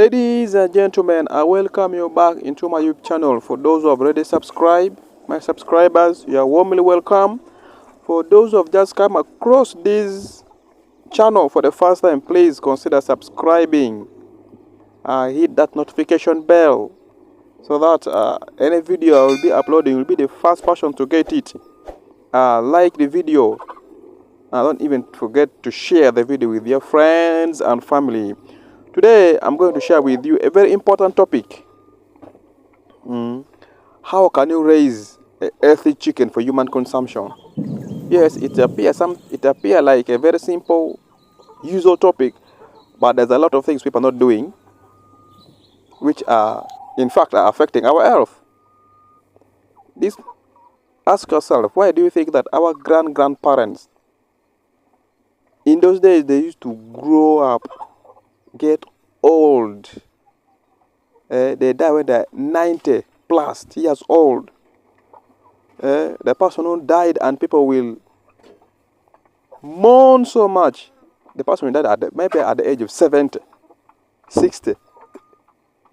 Ladies and gentlemen, I welcome you back into my YouTube channel. For those who have already subscribed, my subscribers, you are warmly welcome. For those who have just come across this channel for the first time, please consider subscribing. Hit that notification bell so that any video I will be uploading will be the first person to get it. Like the video. Don't even forget to share the video with your friends and family. Today, I'm going to share with you a very important topic. How can you raise a healthy chicken for human consumption? Yes, it appears like a very simple, usual topic, but there's a lot of things people are not doing, which are, in fact, are affecting our health. Ask yourself, why do you think that our grandparents, in those days, they used to grow up, get old? They die when they're 90 plus years old. The person who died, and people will mourn so much. The person who died maybe at the age of 70, 60.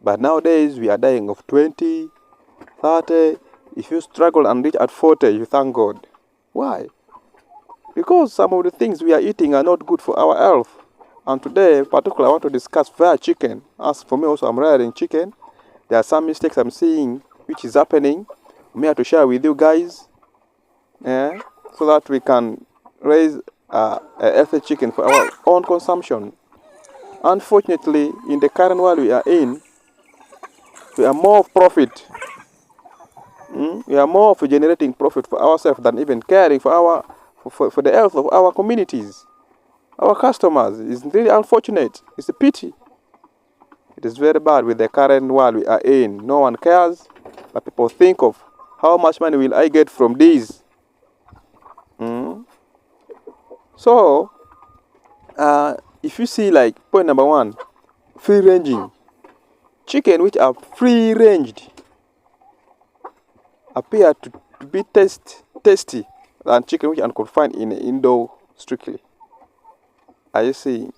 But nowadays, we are dying of 20, 30. If you struggle and reach at 40, you thank God. Why? Because some of the things we are eating are not good for our health. And today, particularly, I want to discuss via chicken. As for me also, I'm rearing chicken. There are some mistakes I'm seeing which is happening. I'm here to share with you guys. So that we can raise a healthy chicken for our own consumption. Unfortunately, in the current world we are in, we are more of profit. We are more of generating profit for ourselves than even caring for the health of our communities, our customers. It's really unfortunate. It's a pity. It is very bad with the current world we are in. No one cares, but people think of how much money will I get from this. So, if you see, like, point number one, free-ranging. Chicken which are free-ranged appear to be tasty than chicken which are confined in an indoor strictly. Are you seeing?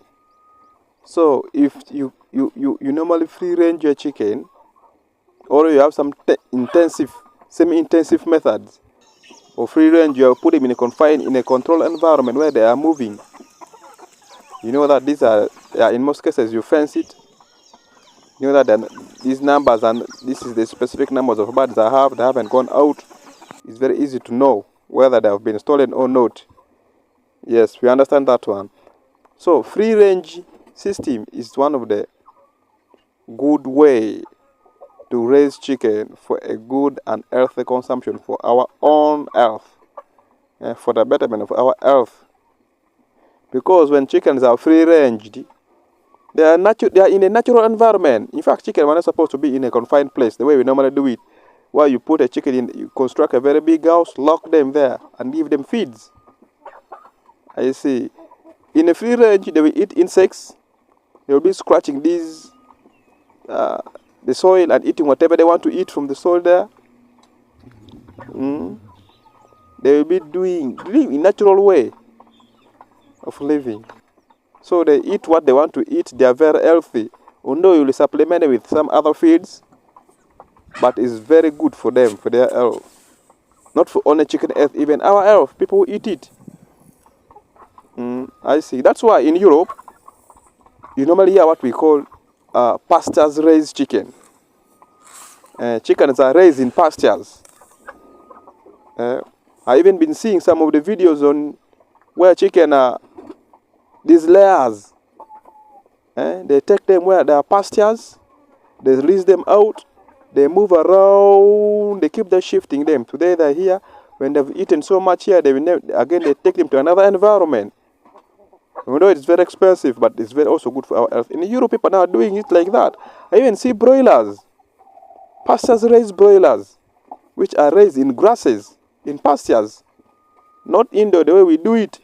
So if you normally free-range your chicken, or you have some semi-intensive methods of free-range, you put them in a controlled environment where they are moving. You know that these are in most cases you fence it. You know that these numbers, and this is the specific numbers of birds I have, they haven't gone out. It's very easy to know whether they have been stolen or not. Yes, we understand that one. So free range system is one of the good way to raise chicken for a good and healthy consumption for our own health, for the betterment of our health. Because when chickens are free ranged, they are in a natural environment. In fact, chicken are not supposed to be in a confined place the way we normally do it, where you put a chicken in, you construct a very big house, lock them there, and give them feeds. I see. In a free range, they will eat insects. They will be scratching the soil and eating whatever they want to eat from the soil there. They will be living in natural way of living. So they eat what they want to eat. They are very healthy. Although you will supplement it with some other feeds, but it's very good for them, for their health. Not for only chicken health, even our health. People who eat it. I see. That's why in Europe, you normally hear what we call pastures raised chicken. Chickens are raised in pastures. I've even been seeing some of the videos on where chicken are these layers. They take them where there are pastures, they release them out, they move around, they keep them shifting them. Today they're here. When they've eaten so much here, they take them to another environment. Although it's very expensive, but it's very also good for our health. In Europe, people now are doing it like that. I even see broilers, pastures-raised broilers, which are raised in grasses, in pastures, not indoor the way we do it.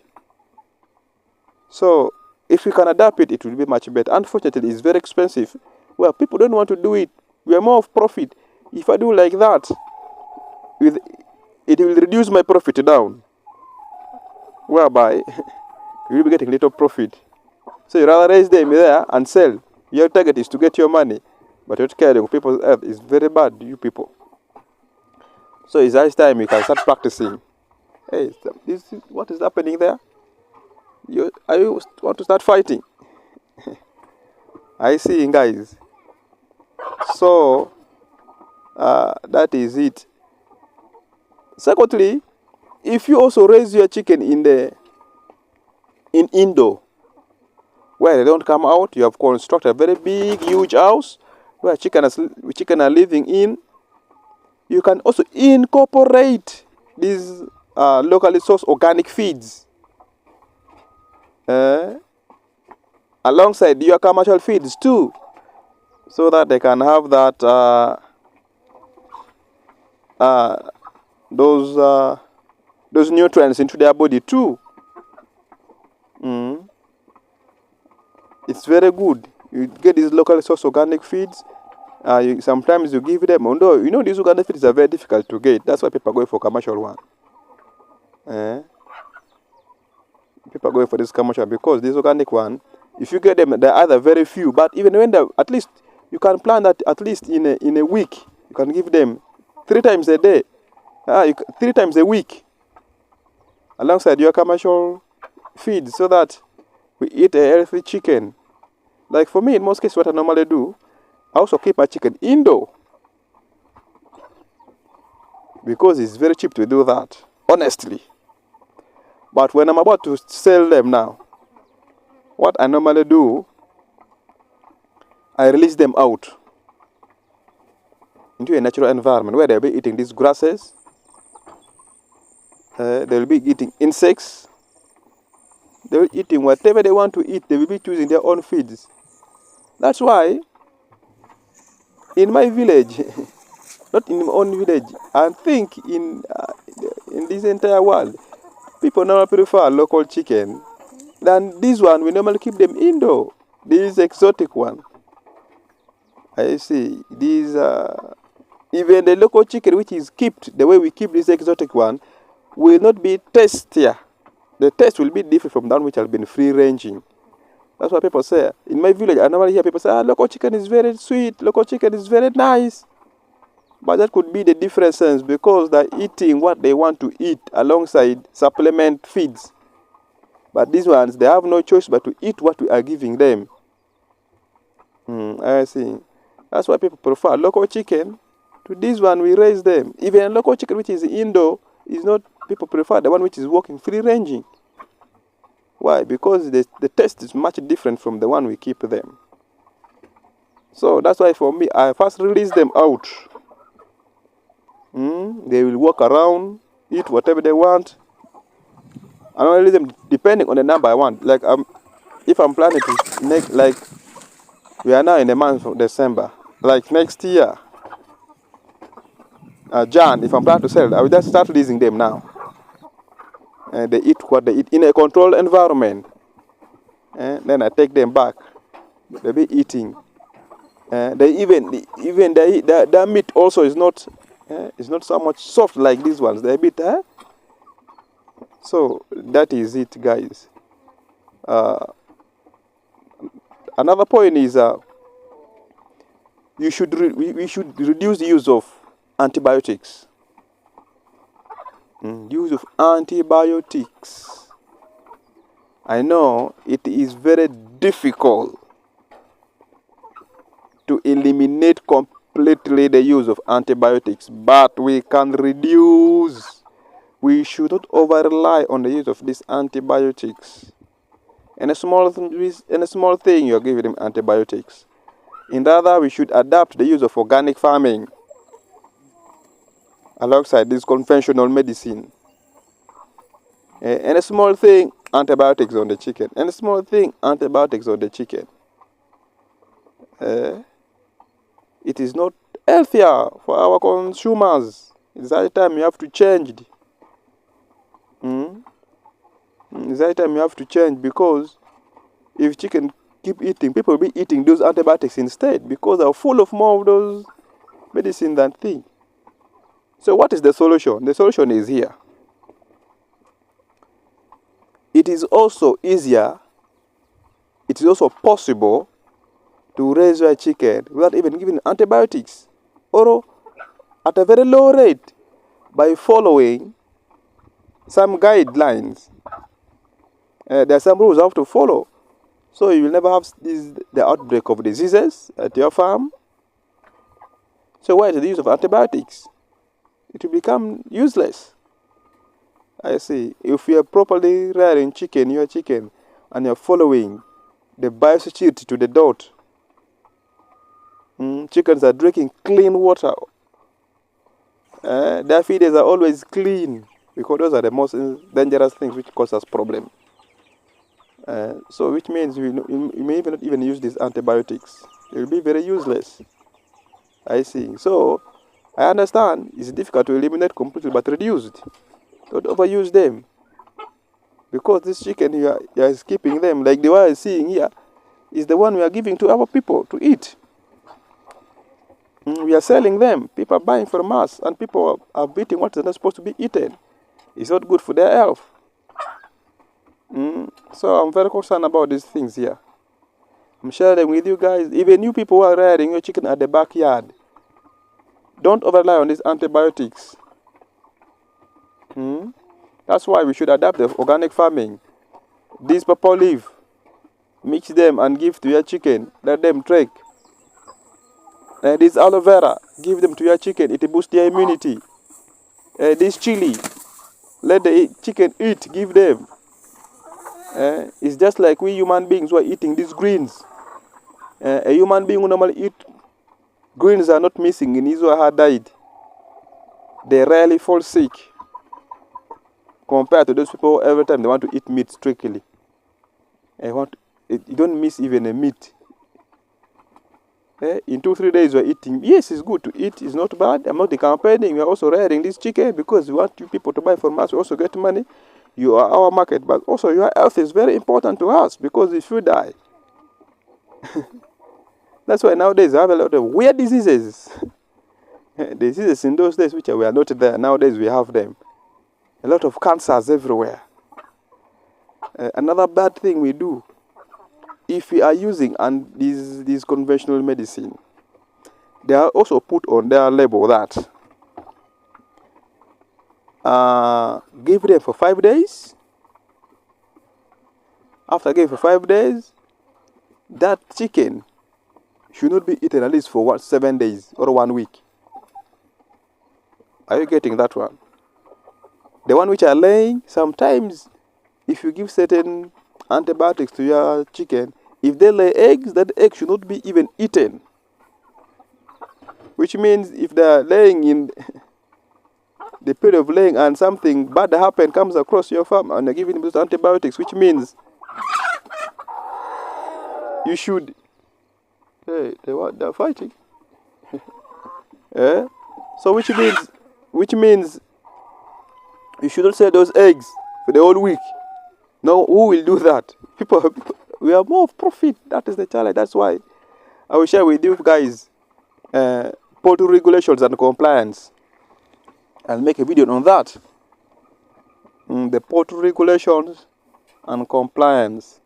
So, if we can adapt it, it will be much better. Unfortunately, it's very expensive. Well, people don't want to do it. We are more of profit. If I do like that, it will reduce my profit down, whereby you will be getting little profit. So you rather raise them there and sell Your target is to get your money, but you're caring of people's health is very bad, you people. So it's high time you can start practicing. Hey, what is happening there? You want to start fighting? I see, guys. So that is it. Secondly, if you also raise your chicken in indoor, where they don't come out, you have constructed a very big, huge house where chicken are living in. You can also incorporate these locally sourced organic feeds alongside your commercial feeds too, so that they can have that those nutrients into their body too. It's very good. You get these locally sourced organic feeds. Sometimes you give them, although you know these organic feeds are very difficult to get. That's why people are going for commercial one. People are going for this commercial because this organic one, if you get them, they're either very few, but even when they're, at least you can plan that at least in a week, you can give them 3 times a day, 3 times a week, alongside your commercial feed, so that we eat a healthy chicken. Like for me, in most cases, what I normally do, I also keep my chicken indoor because it's very cheap to do that, honestly. But when I'm about to sell them now, what I normally do, I release them out into a natural environment where they'll be eating these grasses, they'll be eating insects, they'll be eating whatever they want to eat, they will be choosing their own feeds. That's why in my village, not in my own village, I think in this entire world, people normally prefer local chicken than this one. We normally keep them indoor. This exotic one. I see. These even the local chicken which is kept the way we keep this exotic one will not be tastier. The taste will be different from that which has been free ranging. That's what people say. In my village, I normally hear people say, local chicken is very sweet, local chicken is very nice. But that could be the differences because they're eating what they want to eat alongside supplement feeds. But these ones, they have no choice but to eat what we are giving them. I see. That's why people prefer local chicken to this one we raise them. Even local chicken which is indoor is not, people prefer the one which is working free ranging. Why? Because the taste is much different from the one we keep them. So that's why for me, I first release them out. They will walk around, eat whatever they want. And I release them depending on the number I want. Like if I'm planning to make, like we are now in the month of December, like next year, Jan, if I'm planning to sell, I will just start releasing them now. They eat what they eat in a controlled environment. Then I take them back. They'll be eating. Their meat also is not so much soft like these ones. They're a bit. So that is it, guys. Another point is we should reduce the use of antibiotics. Use of antibiotics. I know it is very difficult to eliminate completely the use of antibiotics, but we can reduce. We should not over-rely on the use of these antibiotics. In a small thing, you're giving them antibiotics. In the other, we should adapt the use of organic farming alongside this conventional medicine. And a small thing, antibiotics on the chicken. And a small thing, antibiotics on the chicken. It is not healthier for our consumers. It's high time you have to change. It's high time you have to change, because if chicken keep eating, people will be eating those antibiotics instead because they're full of more of those medicine than thing. So what is the solution? The solution is here. It is also easier, it is also possible to raise your chicken without even giving antibiotics, or at a very low rate by following some guidelines. There are some rules you have to follow, so you will never have the outbreak of diseases at your farm. So why is the use of antibiotics? It will become useless. I see. If you are properly rearing your chicken, and you're following the biosecurity to the dot, chickens are drinking clean water. Their feeders are always clean, because those are the most dangerous things which cause us problems. So which means you may not even use these antibiotics. It will be very useless. I see. So I understand it's difficult to eliminate completely, but reduced. Don't overuse them. Because this chicken you are keeping them, like the one I'm seeing here, is the one we are giving to our people to eat. We are selling them. People are buying from us, and people are eating what is not supposed to be eaten. It's not good for their health. So I'm very concerned about these things here. I'm sharing with you guys, even you people who are rearing your chicken at the backyard, don't rely on these antibiotics. That's why we should adapt the organic farming. This purple leaf, mix them and give to your chicken. Let them trek. This aloe vera, give them to your chicken. It boosts their immunity. This chili, let the chicken eat. Give them. It's just like we human beings who are eating these greens. A human being who normally eat greens are not missing in his or her diet. They rarely fall sick, compared to those people every time they want to eat meat strictly. You don't miss even a meat. In 2-3 days you are eating. Yes, it's good to eat. It's not bad. I'm not campaigning. We are also rearing this chicken because we want you people to buy from us. We also get money. You are our market, but also your health is very important to us, because if you die, that's why nowadays we have a lot of weird diseases. Diseases in those days which were not there. Nowadays we have them. A lot of cancers everywhere. Another bad thing we do, if we are using these conventional medicine, they are also put on their label that give them for 5 days. After giving for 5 days, that chicken should not be eaten at least for 7 days or 1 week. Are you getting that one? The one which are laying, sometimes if you give certain antibiotics to your chicken, if they lay eggs, that egg should not be even eaten. Which means if they are laying in the period of laying and something bad happen comes across your farm and you're giving them those antibiotics, which means you should. Hey, they're fighting. So which means you shouldn't sell those eggs for the whole week. No, who will do that? People, we are more of profit. That is the challenge. That's why I will share with you guys poultry regulations and compliance. I'll make a video on that. The poultry regulations and compliance.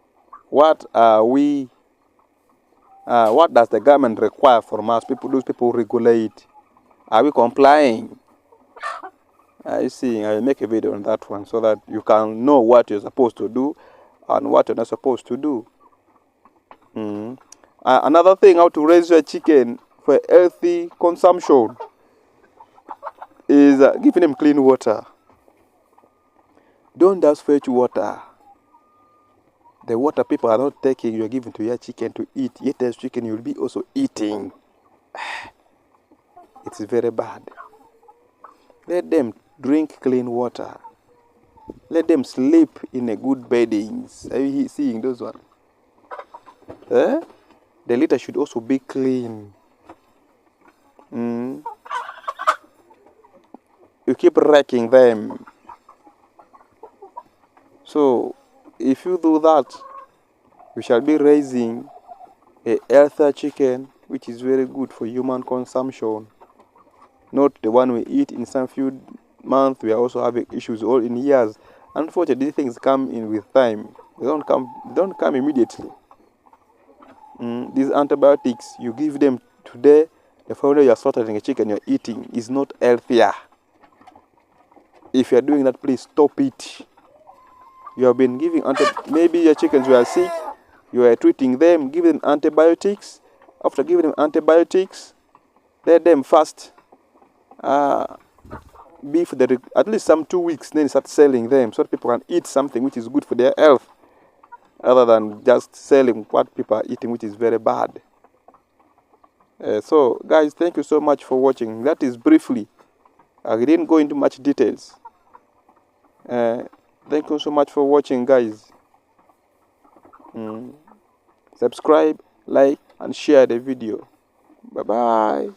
What are we? What does the government require from us? Those people regulate. Are we complying? I see. I will make a video on that one so that you can know what you're supposed to do and what you're not supposed to do. Another thing, how to raise your chicken for healthy consumption is giving them clean water. Don't just fetch water. The water people are not taking, you're giving to your chicken to eat. Yet there's chicken you'll be also eating. It's very bad. Let them drink clean water. Let them sleep in a good beddings. Are you seeing those ones? The litter should also be clean. You keep wrecking them. So, if you do that, you shall be raising a healthier chicken, which is very good for human consumption. Not the one we eat in some few months. We are also having issues all in years. Unfortunately, these things come in with time. They don't come immediately. These antibiotics you give them today, the following day you are slaughtering a chicken you're eating is not healthier. If you're doing that, please stop it. You have been giving maybe your chickens were sick, you are treating them, give them antibiotics. After giving them antibiotics, let them fast be for at least some 2 weeks, then start selling them so that people can eat something which is good for their health, other than just selling what people are eating, which is very bad. So guys, thank you so much for watching. That is briefly. I didn't go into much details. Thank you so much for watching, guys. Subscribe, like, and share the video. Bye bye.